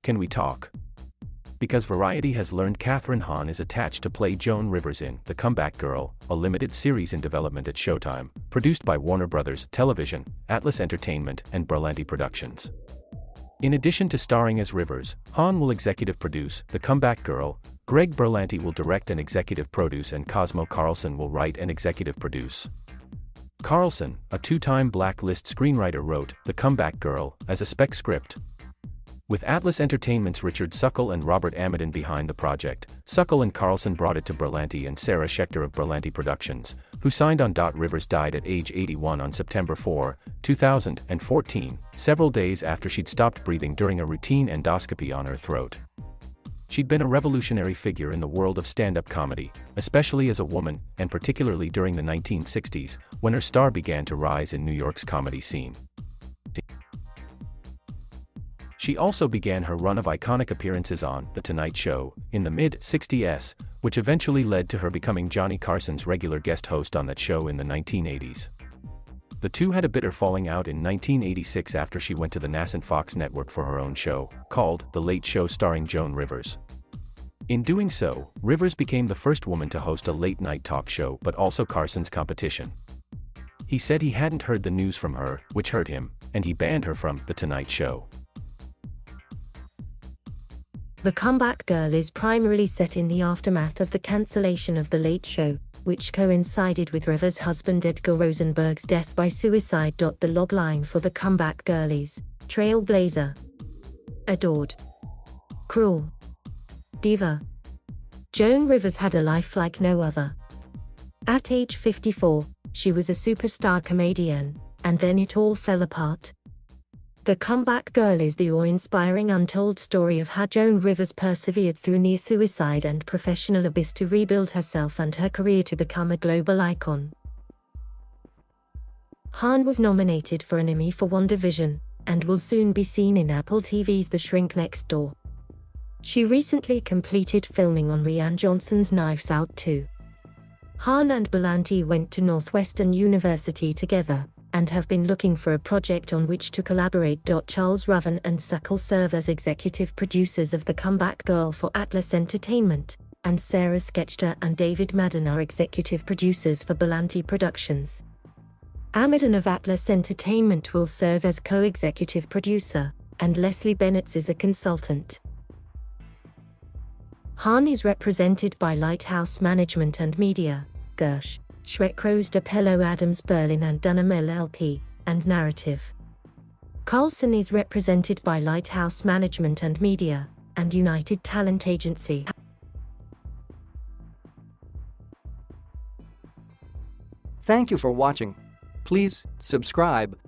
Can We Talk? Because Variety has learned Kathryn Hahn is attached to play Joan Rivers in The Comeback Girl, a limited series in development at Showtime, produced by Warner Bros. Television, Atlas Entertainment and Berlanti Productions. In addition to starring as Rivers, Hahn will executive produce The Comeback Girl, Greg Berlanti will direct and executive produce, and Cosmo Carlson will write and executive produce. Carlson, a two-time Blacklist screenwriter, wrote The Comeback Girl as a spec script. With Atlas Entertainment's Richard Suckle and Robert Amidon behind the project, Suckle and Carlson brought it to Berlanti and Sarah Schechter of Berlanti Productions, who signed on. Rivers died at age 81 on September 4, 2014, several days after she'd stopped breathing during a routine endoscopy on her throat. She'd been a revolutionary figure in the world of stand-up comedy, especially as a woman, and particularly during the 1960s, when her star began to rise in New York's comedy scene. She also began her run of iconic appearances on The Tonight Show in the mid-60s, which eventually led to her becoming Johnny Carson's regular guest host on that show in the 1980s. The two had a bitter falling out in 1986 after she went to the nascent Fox network for her own show, called The Late Show starring Joan Rivers. In doing so, Rivers became the first woman to host a late-night talk show, but also Carson's competition. He said he hadn't heard the news from her, which hurt him, and he banned her from The Tonight Show. The Comeback Girl is primarily set in the aftermath of the cancellation of The Late Show, which coincided with Rivers' husband Edgar Rosenberg's death by suicide. The logline for The Comeback Girl is Trailblazer, Adored, Cruel, Diva. Joan Rivers had a life like no other. At age 54, she was a superstar comedian, and then it all fell apart. The Comeback Girl is the awe-inspiring untold story of how Joan Rivers persevered through near suicide and professional abyss to rebuild herself and her career to become a global icon. Hahn was nominated for an Emmy for WandaVision, and will soon be seen in Apple TV's The Shrink Next Door. She recently completed filming on Rian Johnson's Knives Out 2. Hahn and Berlanti went to Northwestern University together, and have been looking for a project on which to collaborate. Charles Roven and Suckle serve as executive producers of The Comeback Girl for Atlas Entertainment, and Sarah Schechter and David Madden are executive producers for Berlanti Productions. Amidon of Atlas Entertainment will serve as co-executive producer, and Leslie Bennett is a consultant. Hahn is represented by Lighthouse Management and Media, Gersh, Shrek Rose de Pello Adams Berlin and Dunham LLP, and Narrative. Carlson is represented by Lighthouse Management and Media, and United Talent Agency. Thank you for watching. Please subscribe